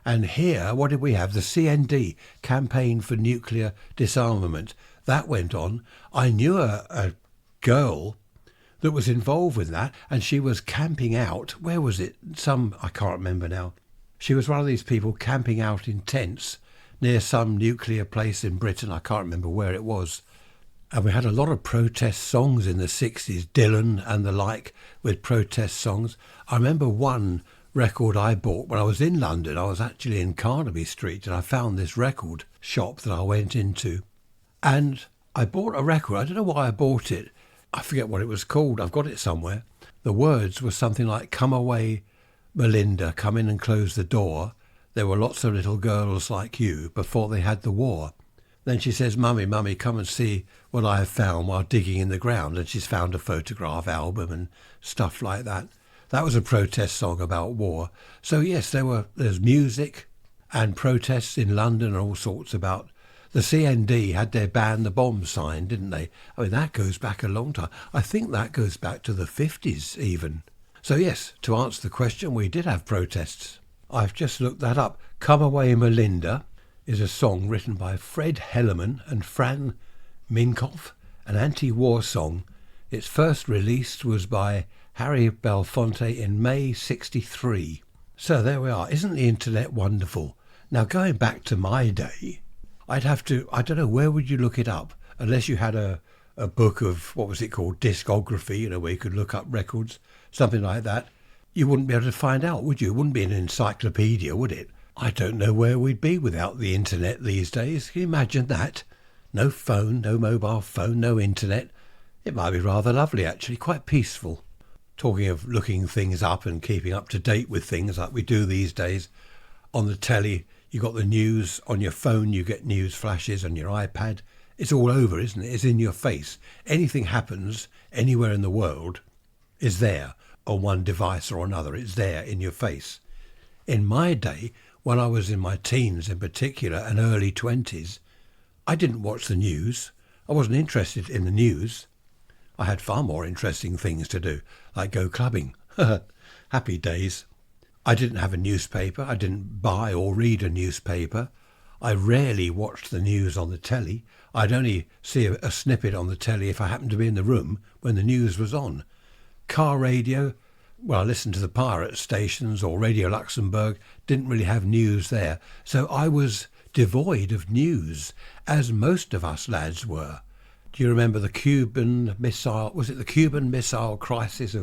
And here, what did we have? The CND, Campaign for Nuclear Disarmament. That went on. I knew a girl that was involved with that, and she was camping out. Where was it? I can't remember now. She was one of these people camping out in tents near some nuclear place in Britain. I can't remember where it was. And we had a lot of protest songs in the 60s, Dylan and the like, with protest songs. I remember one record I bought when I was in London. I was actually in Carnaby Street, and I found this record shop that I went into. And I bought a record. I don't know why I bought it. I forget what it was called. I've got it somewhere. The words were something like, "Come away, Melinda, come in and close the door. There were lots of little girls like you before they had the war." Then she says, Mummy, Mummy, come and see what I have found while digging in the ground. And she's found a photograph album and stuff like that. That was a protest song about war. So yes, there's music and protests in London and all sorts about. The CND had their ban the bomb sign, didn't they? I mean, that goes back a long time. I think that goes back to the 50s even. So yes, to answer the question, we did have protests. I've just looked that up. Come Away Melinda is a song written by Fred Hellerman and Fran Minkoff, an anti-war song. Its first release was by Harry Belafonte in May '63. So there we are. Isn't the internet wonderful? Now, going back to my day, I don't know, where would you look it up? Unless you had a book of, what was it called, discography, where you could look up records, something like that. You wouldn't be able to find out, would you? It wouldn't be an encyclopedia, would it? I don't know where we'd be without the internet these days. Can you imagine that? No phone, no mobile phone, no internet. It might be rather lovely, actually, quite peaceful. Talking of looking things up and keeping up to date with things like we do these days, on the telly, you got the news. On your phone, you get news flashes. On your iPad, it's all over, isn't it? It's in your face. Anything happens anywhere in the world is there on one device or another. It's there in your face. In my day, when I was in my teens in particular and early 20s, I didn't watch the news. I wasn't interested in the news. I had far more interesting things to do, like go clubbing. Happy days. I didn't have a newspaper. I didn't buy or read a newspaper. I rarely watched the news on the telly. I'd only see a snippet on the telly if I happened to be in the room when the news was on. Car radio, well, I listened to the pirate stations or Radio Luxembourg, didn't really have news there. So I was devoid of news, as most of us lads were. Do you remember the Cuban Missile, was it the Cuban Missile Crisis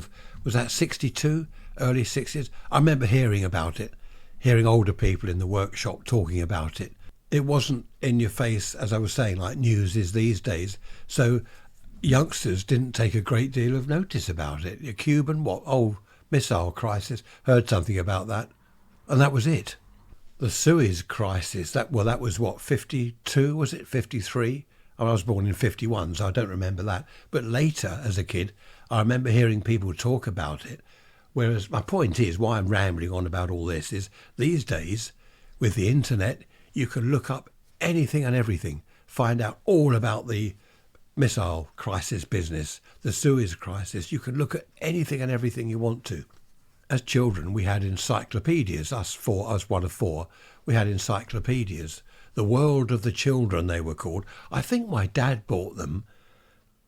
was that 62, early 60s? I remember hearing about it, hearing older people in the workshop talking about it. It wasn't in your face, as I was saying, like news is these days. So youngsters didn't take a great deal of notice about it. A Cuban, missile crisis, heard something about that, and that was it. The Suez Crisis, that was what, 52, was it, 53? I was born in 51, so I don't remember that. But later, as a kid, I remember hearing people talk about it. Whereas my point is, why I'm rambling on about all this, is these days, with the internet, you can look up anything and everything, find out all about the missile crisis business, the Suez Crisis. You can look at anything and everything you want to. As children, we had encyclopedias. Us one of four, we had encyclopedias. The World of the Children, they were called. I think my dad bought them,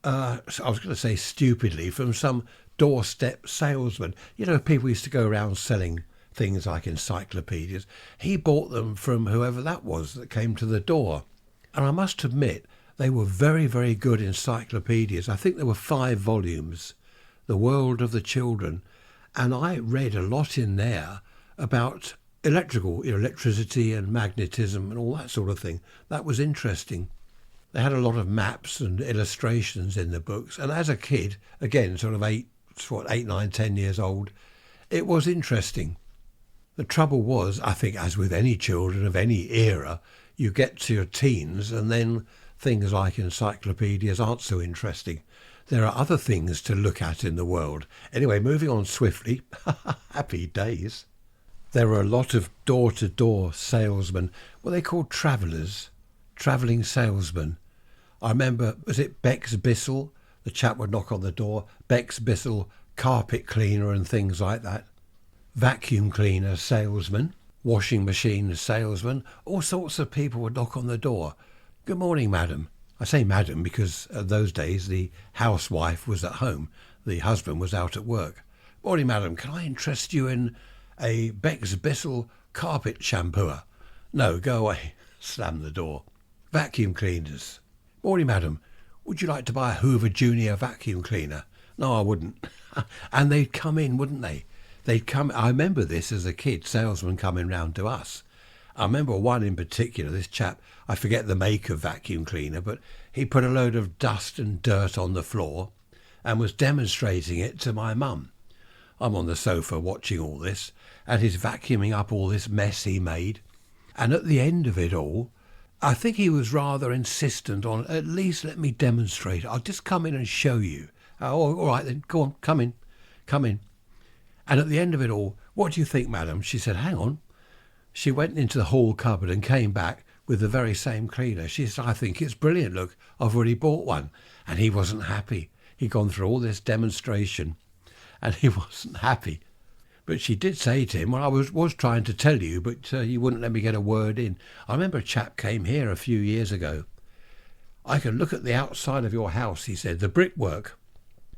I was going to say stupidly, from some doorstep salesman. You know, people used to go around selling things like encyclopedias. He bought them from whoever that was that came to the door. And I must admit, they were very, very good encyclopedias. I think there were 5 volumes, The World of the Children. And I read a lot in there about electricity and magnetism and all that sort of thing. That was interesting. They had a lot of maps and illustrations in the books. And as a kid, again, sort of 8, 9, 10 years old, it was interesting. The trouble was, I think, as with any children of any era, you get to your teens and then things like encyclopedias aren't so interesting. There are other things to look at in the world. Anyway, moving on swiftly. Happy days. There were a lot of door-to-door salesmen. What they called travellers, travelling salesmen. I remember, was it Bex Bissell? The chap would knock on the door. Bex Bissell, carpet cleaner and things like that. Vacuum cleaner salesman, washing machine salesman. All sorts of people would knock on the door. Good morning, madam. I say madam because those days the housewife was at home. The husband was out at work. Morning, madam. Can I interest you in a Bex Bissell carpet shampooer? No, go away. Slam the door. Vacuum cleaners. Morning, madam. Would you like to buy a Hoover Junior vacuum cleaner? No, I wouldn't. And they'd come in, wouldn't they? They'd come. I remember this as a kid, salesmen coming round to us. I remember one in particular, this chap, I forget the make of vacuum cleaner, but he put a load of dust and dirt on the floor and was demonstrating it to my mum. I'm on the sofa watching all this, and he's vacuuming up all this mess he made. And at the end of it all, I think he was rather insistent on, at least let me demonstrate. I'll just come in and show you. Oh, all right then, go on, come in, come in. And at the end of it all, what do you think, madam? She said, hang on. She went into the hall cupboard and came back with the very same cleaner. She said, I think it's brilliant. Look, I've already bought one. And he wasn't happy. He'd gone through all this demonstration and he wasn't happy. But she did say to him, well, I was trying to tell you, but you wouldn't let me get a word in. I remember a chap came here a few years ago. I can look at the outside of your house, he said, the brickwork.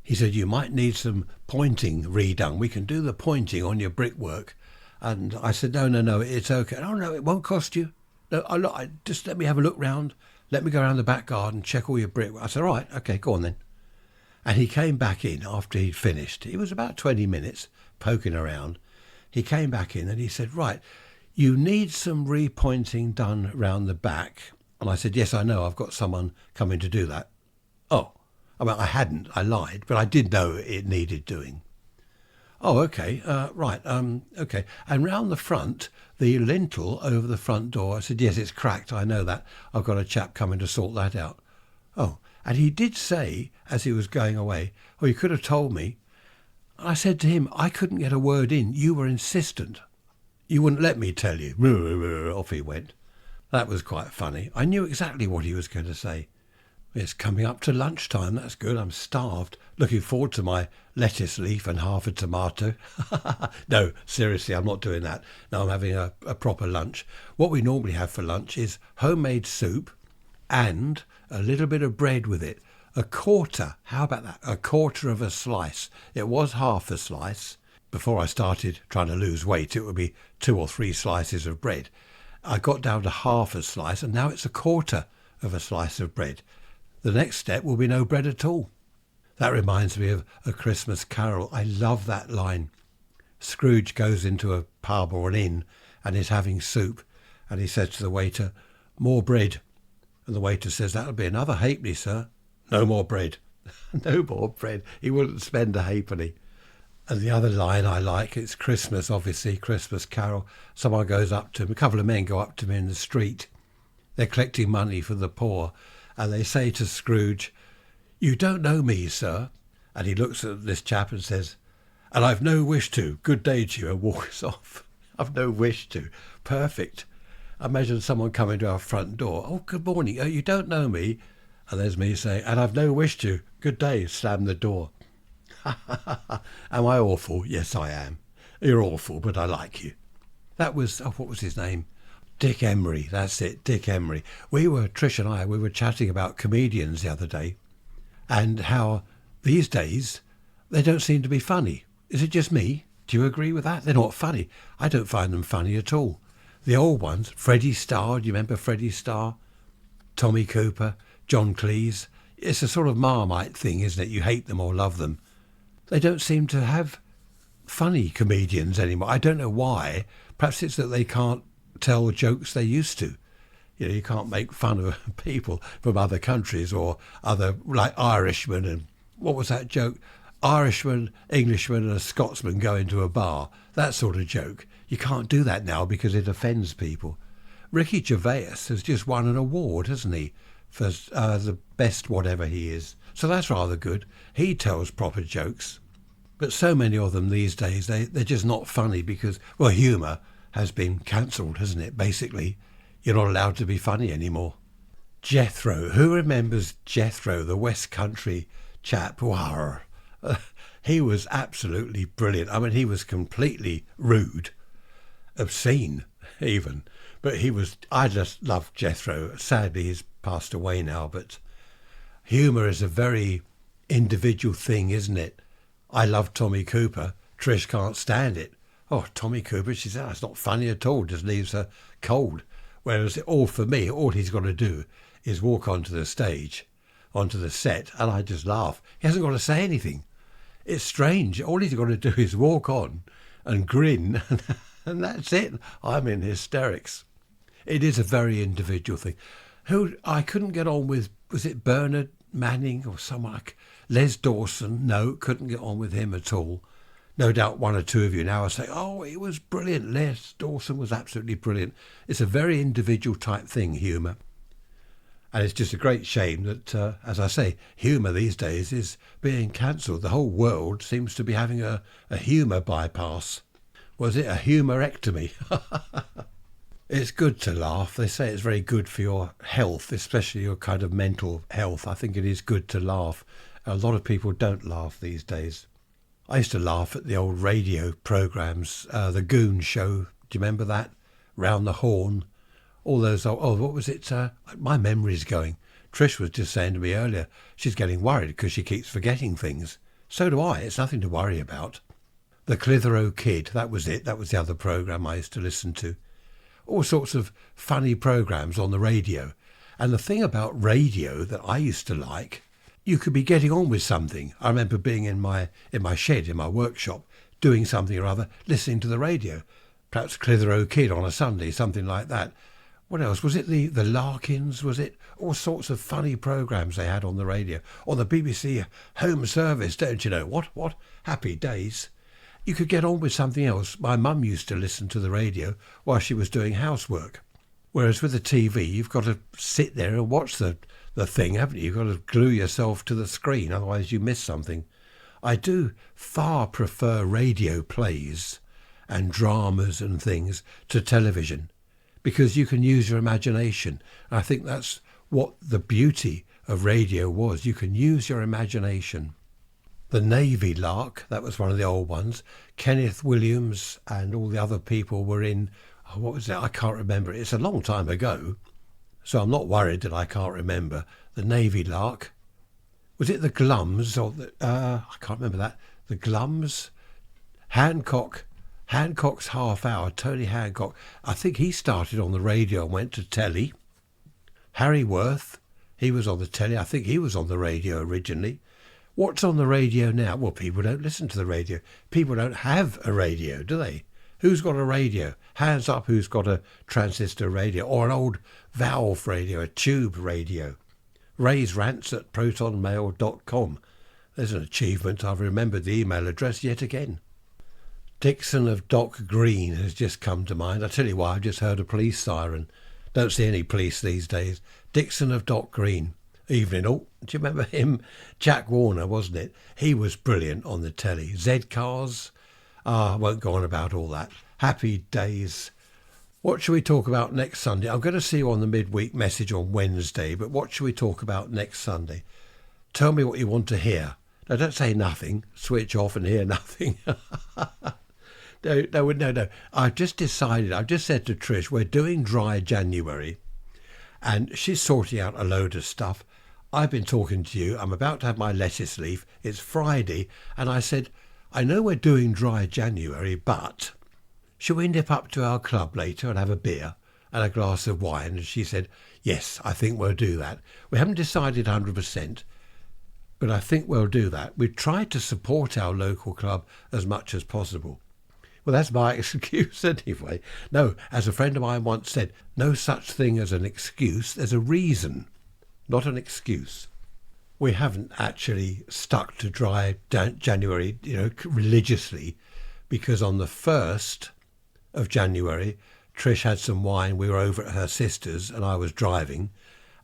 He said, you might need some pointing redone. We can do the pointing on your brickwork. And I said, no, it's okay. Oh, no, it won't cost you. No, just let me have a look round. Let me go around the back garden, check all your brickwork. I said, all right, okay, go on then. And he came back in after he'd finished. It was about 20 minutes poking around. He came back in and he said, right, you need some repointing done round the back. And I said, yes, I know. I've got someone coming to do that. Oh, I hadn't. I lied, but I did know it needed doing. Oh, okay, right, okay. And round the front, the lintel over the front door, I said, yes, it's cracked. I know that. I've got a chap coming to sort that out. Oh, and he did say, as he was going away, oh, you could have told me. I said to him, I couldn't get a word in. You were insistent. You wouldn't let me tell you. Off he went. That was quite funny. I knew exactly what he was going to say. It's coming up to lunchtime. That's good. I'm starved. Looking forward to my lettuce leaf and half a tomato. No, seriously, I'm not doing that. No, I'm having a proper lunch. What we normally have for lunch is homemade soup and a little bit of bread with it. A quarter, how about that? A quarter of a slice. It was half a slice. Before I started trying to lose weight, it would be 2 or 3 slices of bread. I got down to half a slice and now it's a quarter of a slice of bread. The next step will be no bread at all. That reminds me of A Christmas Carol. I love that line. Scrooge goes into a pub or an inn and is having soup and he says to the waiter, more bread. And the waiter says, that'll be another halfpenny, sir. No more bread. No more bread. He wouldn't spend a halfpenny. And the other line I like, it's Christmas, obviously, Christmas Carol. Someone goes up to him, a couple of men go up to him in the street. They're collecting money for the poor. And they say to Scrooge, you don't know me, sir. And he looks at this chap and says, and I've no wish to. Good day to you, and walks off. I've no wish to. Perfect. Imagine someone coming to our front door. Oh, good morning. Oh, you don't know me. And there's me saying, and I've no wish to. Good day. Slam the door. Am I awful? Yes, I am. You're awful, but I like you. That was, what was his name? Dick Emery. That's it, Dick Emery. Trish and I, we were chatting about comedians the other day and how these days they don't seem to be funny. Is it just me? Do you agree with that? They're not funny. I don't find them funny at all. The old ones, Freddie Starr, do you remember Freddie Starr? Tommy Cooper, John Cleese. It's a sort of Marmite thing, isn't it? You hate them or love them. They don't seem to have funny comedians anymore. I don't know why. Perhaps it's that they can't tell jokes they used to. You know, you can't make fun of people from other countries or other, like Irishmen and what was that joke? Irishman, Englishman and a Scotsman go into a bar. That sort of joke. You can't do that now because it offends people. Ricky Gervais has just won an award, hasn't he, for the best whatever he is. So that's rather good. He tells proper jokes. But so many of them these days, they're just not funny because, well, humour has been cancelled, hasn't it? Basically, you're not allowed to be funny anymore. Jethro. Who remembers Jethro, the West Country chap? Wow. He was absolutely brilliant. I mean, he was completely rude, obscene even. But I just loved Jethro. Sadly, he's passed away now, but humour is a very individual thing, isn't it? I love Tommy Cooper. Trish can't stand it. Oh, Tommy Cooper, she said, it's not funny at all, just leaves her cold. Whereas for me, all he's got to do is walk onto the stage, onto the set, and I just laugh. He hasn't got to say anything. It's strange. All he's got to do is walk on and grin, and that's it. I'm in hysterics. It is a very individual thing. Who I couldn't get on with, was it Bernard Manning or someone like Les Dawson? No, couldn't get on with him at all. No doubt one or two of you now will say, oh, it was brilliant. Les Dawson was absolutely brilliant. It's a very individual type thing, humour. And it's just a great shame that, as I say, humour these days is being cancelled. The whole world seems to be having a humour bypass. Was it a humorectomy? It's good to laugh. They say it's very good for your health, especially your kind of mental health. I think it is good to laugh. A lot of people don't laugh these days. I used to laugh at the old radio programmes, the Goon Show. Do you remember that? Round the Horn. All those, what was it? My memory's going. Trish was just saying to me earlier, she's getting worried because she keeps forgetting things. So do I. It's nothing to worry about. The Clitheroe Kid, that was it. That was the other programme I used to listen to. All sorts of funny programmes on the radio. And the thing about radio that I used to like, you could be getting on with something. I remember being in my shed, in my workshop, doing something or other, listening to the radio. Perhaps Clitheroe Kid on a Sunday, something like that. What else? Was it the Larkins? Was it all sorts of funny programmes they had on the radio? On the BBC Home Service, don't you know? What? Happy days. You could get on with something else. My mum used to listen to the radio while she was doing housework. Whereas with the TV, you've got to sit there and watch the thing, haven't you? You've got to glue yourself to the screen, otherwise you miss something. I do far prefer radio plays and dramas and things to television because you can use your imagination. I think that's what the beauty of radio was. You can use your imagination. The Navy Lark, that was one of the old ones. Kenneth Williams and all the other people were in, what was it? I can't remember. It's a long time ago. So I'm not worried that I can't remember. The Navy Lark. Was it the Glums? Or I can't remember that. The Glums? Hancock's Half Hour. Tony Hancock. I think he started on the radio and went to telly. Harry Worth. He was on the telly. I think he was on the radio originally. What's on the radio now? Well, people don't listen to the radio. People don't have a radio, do they? Who's got a radio? Hands up who's got a transistor radio or an old valve radio, a tube radio. Ray's Rants at protonmail.com. There's an achievement. I've remembered the email address yet again. Dixon of Dock Green has just come to mind. I tell you why, I've just heard a police siren. Don't see any police these days. Dixon of Dock Green. Evening. Oh, do you remember him? Jack Warner, wasn't it? He was brilliant on the telly. Z-Cars. I won't go on about all that. Happy days. What shall we talk about next Sunday? I'm going to see you on the midweek message on Wednesday, but what shall we talk about next Sunday? Tell me what you want to hear. Now, don't say nothing. Switch off and hear nothing. No. I've just decided, I've just said to Trish, we're doing dry January, and she's sorting out a load of stuff. I've been talking to you. I'm about to have my lettuce leaf. It's Friday, and I said, I know we're doing dry January, but shall we nip up to our club later and have a beer and a glass of wine? And she said, yes, I think we'll do that. We haven't decided 100%, but I think we'll do that. We've tried to support our local club as much as possible. Well, that's my excuse anyway. No, as a friend of mine once said, no such thing as an excuse. There's a reason, not an excuse. We haven't actually stuck to dry January, religiously, because on the 1st of January, Trish had some wine. We were over at her sister's and I was driving.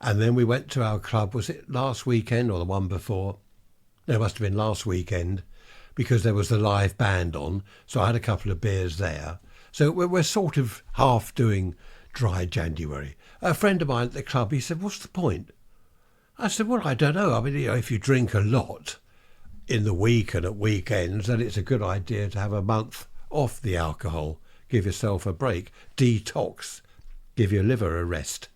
And then we went to our club. Was it last weekend or the one before? No, it must have been last weekend because there was the live band on. So I had a couple of beers there. So we're sort of half doing dry January. A friend of mine at the club, he said, what's the point? I said, well, I don't know. I mean, if you drink a lot in the week and at weekends, then it's a good idea to have a month off the alcohol. Give yourself a break. Detox. Give your liver a rest.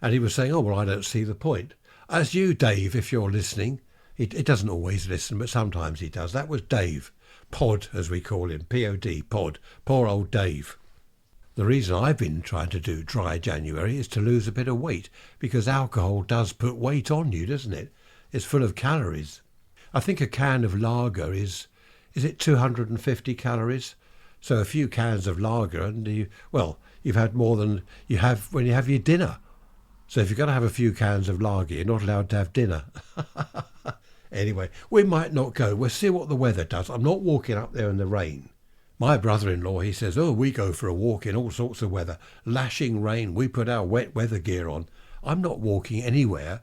And he was saying, oh, well, I don't see the point. As you, Dave, if you're listening, he doesn't always listen, but sometimes he does. That was Dave. Pod, as we call him. P-O-D, Pod. Poor old Dave. The reason I've been trying to do dry January is to lose a bit of weight, because alcohol does put weight on you, doesn't it? It's full of calories. I think a can of lager is it 250 calories? So a few cans of lager and you've had more than you have when you have your dinner. So if you're going to have a few cans of lager, you're not allowed to have dinner. Anyway, we might not go. We'll see what the weather does. I'm not walking up there in the rain. My brother-in-law, he says, oh, we go for a walk in all sorts of weather. Lashing rain, we put our wet weather gear on. I'm not walking anywhere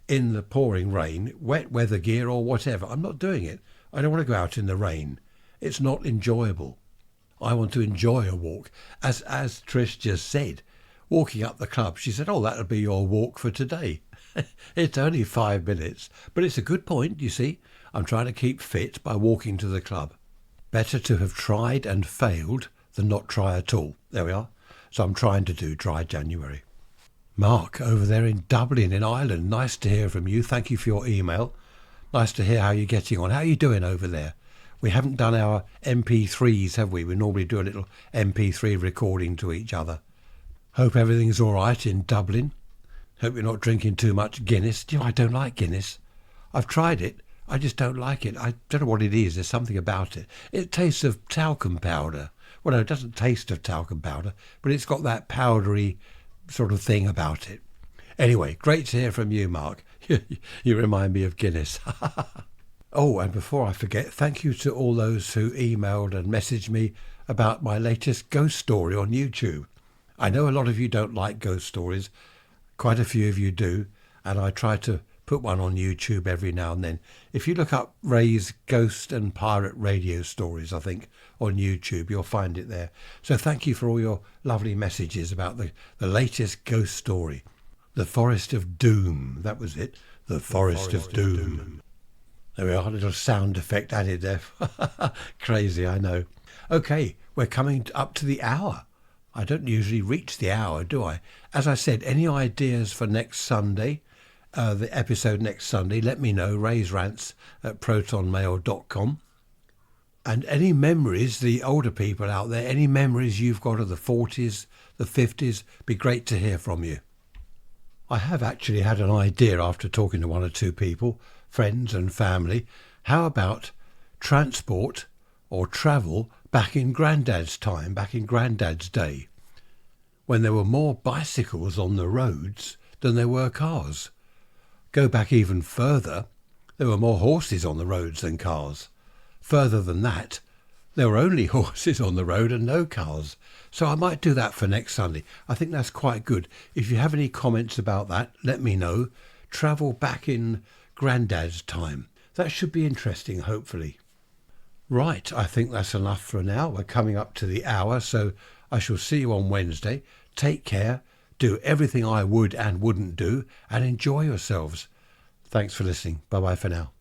in the pouring rain, wet weather gear or whatever. I'm not doing it. I don't want to go out in the rain. It's not enjoyable. I want to enjoy a walk. As Trish just said, walking up the club, she said, oh, that'll be your walk for today. It's only 5 minutes, but it's a good point, you see. I'm trying to keep fit by walking to the club. Better to have tried and failed than not try at all. There we are. So I'm trying to do dry January. Mark, over there in Dublin in Ireland, nice to hear from you. Thank you for your email. Nice to hear how you're getting on. How are you doing over there? We haven't done our MP3s, have we? We normally do a little MP3 recording to each other. Hope everything's all right in Dublin. Hope you're not drinking too much Guinness. I don't like Guinness. I've tried it. I just don't like it. I don't know what it is. There's something about it. It tastes of talcum powder. Well, no, it doesn't taste of talcum powder, but it's got that powdery sort of thing about it. Anyway, great to hear from you, Mark. You remind me of Guinness. Oh, and before I forget, thank you to all those who emailed and messaged me about my latest ghost story on YouTube. I know a lot of you don't like ghost stories. Quite a few of you do, and I try to put one on YouTube every now and then. If you look up Ray's Ghost and Pirate Radio Stories, I think, on YouTube, you'll find it there. So thank you for all your lovely messages about the latest ghost story. The Forest of Doom, that was it. The Forest of Doom. There we are, a little sound effect added there. Crazy, I know. Okay, we're coming up to the hour. I don't usually reach the hour, do I? As I said, any ideas for next Sunday, the episode next Sunday, let me know, raisrants@protonmail.com. And any memories, the older people out there, any memories you've got of the 40s, the 50s, be great to hear from you. I have actually had an idea after talking to one or two people, friends and family. How about transport or travel back in Grandad's time, back in Grandad's day, when there were more bicycles on the roads than there were cars? Go back even further, there were more horses on the roads than cars. Further than that, there were only horses on the road and no cars. So I might do that for next Sunday. I think that's quite good. If you have any comments about that, let me know. Travel back in Grandad's time. That should be interesting, hopefully. Right, I think that's enough for now. We're coming up to the hour, so I shall see you on Wednesday. Take care, do everything I would and wouldn't do, and enjoy yourselves. Thanks for listening. Bye-bye for now.